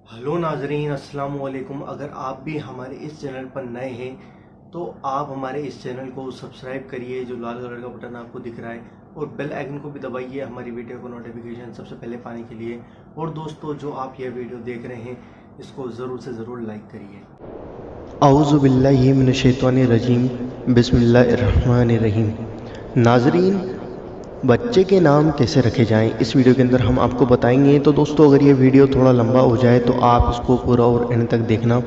Hello नाजरीन, अस्सलाम वालेकुम। अगर आप भी हमारे इस चैनल पर नए हैं तो आप हमारे इस चैनल को सब्सक्राइब करिए, जो लाल कलर का बटन आपको दिख रहा है, और बेल आइकन को भी दबाइए हमारी वीडियो को नोटिफिकेशन सबसे पहले पाने के लिए। और दोस्तों, जो आप ये वीडियो देख रहे हैं इसको ज़रूर से ज़रूर लाइक करिए। औज़ु बिल्लाहि मिनश शैतानिर रजीम, बिस्मिल्लाहिर रहमानिर रहीम। नाज़रीन, बच्चे के नाम कैसे रखे जाएं, इस वीडियो के अंदर हम आपको बताएंगे। तो दोस्तों, अगर ये वीडियो थोड़ा लंबा हो जाए तो आप इसको पूरा और एंड तक देखना,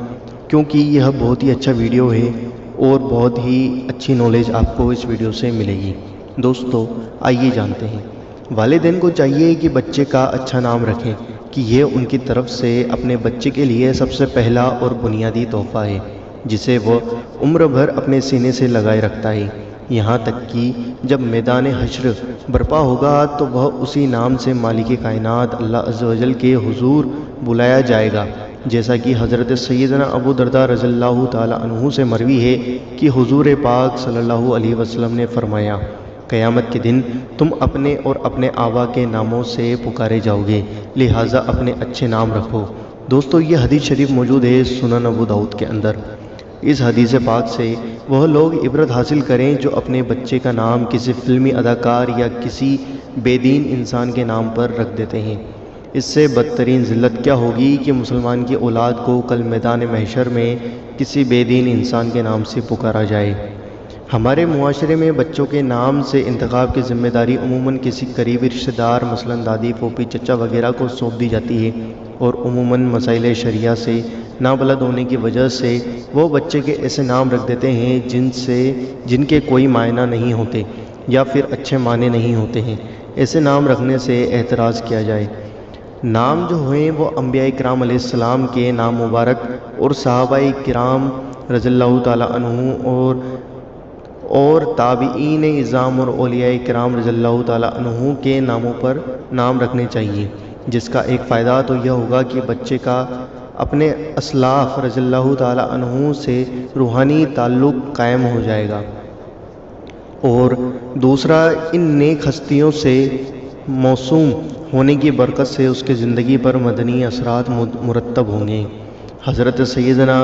क्योंकि यह बहुत ही अच्छा वीडियो है और बहुत ही अच्छी नॉलेज आपको इस वीडियो से मिलेगी। दोस्तों, आइए जानते हैं। वालिदैन को चाहिए कि बच्चे का अच्छा नाम रखें, कि ये उनकी तरफ से अपने बच्चे के लिए सबसे पहला और बुनियादी तोहफ़ा है, जिसे वह उम्र भर अपने सीने से लगाए रखता है। यहाँ तक कि जब मैदान हश्र बर्पा होगा तो वह उसी नाम से मालिक कायनात अल्लाह अज़्ज़ व जल के हुजूर बुलाया जाएगा। जैसा कि हज़रत सैयदना अबू दरदा रज़ियल्लाहु ताला अन्हु से मरवी है कि हुजूर पाक सल्लल्लाहु अलैहि वसल्लम ने फरमाया, क़यामत के दिन तुम अपने और अपने आबा के नामों से पुकारे जाओगे, लिहाजा अपने अच्छे नाम रखो। दोस्तों, ये हदीस शरीफ मौजूद है सुनन अबू दाऊद के अंदर। इस हदीस पाक से वह लोग इबरत हासिल करें जो अपने बच्चे का नाम किसी फिल्मी अदाकार या किसी बेदीन इंसान के नाम पर रख देते हैं। इससे बदतरीन ज़िल्लत क्या होगी कि मुसलमान की औलाद को कल मैदान महशर में किसी बेदीन इंसान के नाम से पुकारा जाए। हमारे मुआशरे में बच्चों के नाम से इंतखाब की ज़िम्मेदारी अमूमन किसी करीबी रिश्तेदार, मसलन दादी, फूफी, चचा वगैरह को सौंप दी जाती है, और अमूमन मसाइल शरिया से नाबलद होने की वजह से वो बच्चे के ऐसे नाम रख देते हैं जिनके कोई मायना नहीं होते या फिर अच्छे माने नहीं होते हैं। ऐसे नाम रखने से एतराज़ किया जाए। नाम जो हुए वो अंबिया इकराम अलैहिस्सलाम के नाम मुबारक और सहाबा किराम रज़ियल्लाहु ताला अन्हु और ताबीईन इज़ाम और औलिया किराम रज़ियल्लाहु ताला अन्हु के नामों पर नाम रखने चाहिए। जिसका एक फ़ायदा तो यह होगा कि बच्चे का अपने असलाफ रज़ियल्लाहु ताला अन्हु से रूहानी ताल्लुक़ कायम हो जाएगा, और दूसरा, इन नेक हस्तियों से मौसूम होने की बरकत से उसके ज़िंदगी पर मदनी असरात मुरतब होंगे। हज़रत सैयदना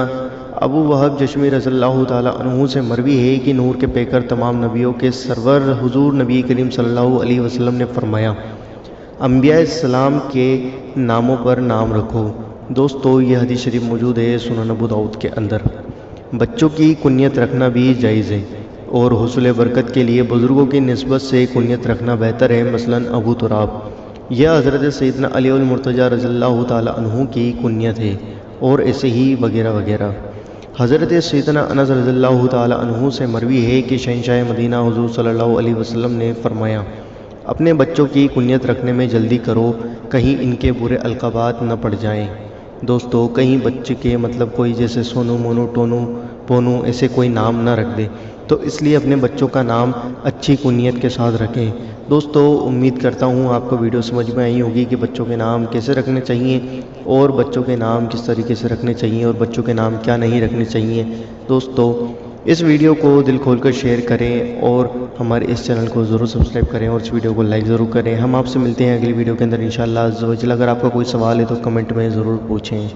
अबू वहब जश्मी रज़ियल्लाहु ताला अन्हु से मरवी है कि नूर के पैकर तमाम नबियों के सरवर हुजूर नबी करीम सल्लल्लाहु अलैहि वसल्लम ने फरमाया, अंबिया सलाम के नामों पर नाम रखो। दोस्तों, यह हदीस शरीफ मौजूद है सुनन अबू दाऊद के अंदर। बच्चों की कुनियत रखना भी जायज़ है, और हुसूल बरकत के लिए बुज़ुर्गों की निस्बत से कुनियत रखना बेहतर है। मसलन अबू तुराब, यह हज़रत सैयदना अली अल मुर्तज़ा रज़ियल्लाहु ताला अन्हु की कुनियत है, और ऐसे ही वगैरह वगैरह। हज़रत सैयदना अनस रज़ियल्लाहु ताला अन्हु से मरवी है कि शहंशाह मदीना हुज़ूर सल्लल्लाहु अलैहि वसल्लम ने फरमाया, अपने बच्चों की कुनियत रखने में जल्दी करो, कहीं इनके बुरे अलक़ाबात न पड़ जाएं। दोस्तों, कहीं बच्चे के मतलब कोई जैसे सोनू, मोनू, टोनू, पोनू ऐसे कोई नाम ना रख दे, तो इसलिए अपने बच्चों का नाम अच्छी कुनियत के साथ रखें। दोस्तों, उम्मीद करता हूँ आपको वीडियो समझ में आई होगी कि बच्चों के नाम कैसे रखने चाहिए, और बच्चों के नाम किस तरीके से रखने चाहिए, और बच्चों के नाम क्या नहीं रखने चाहिए। दोस्तों, इस वीडियो को दिल खोल कर शेयर करें, और हमारे इस चैनल को ज़रूर सब्सक्राइब करें, और इस वीडियो को लाइक ज़रूर करें। हम आपसे मिलते हैं अगली वीडियो के अंदर इंशाअल्लाह। अगर आपका कोई सवाल है तो कमेंट में ज़रूर पूछें।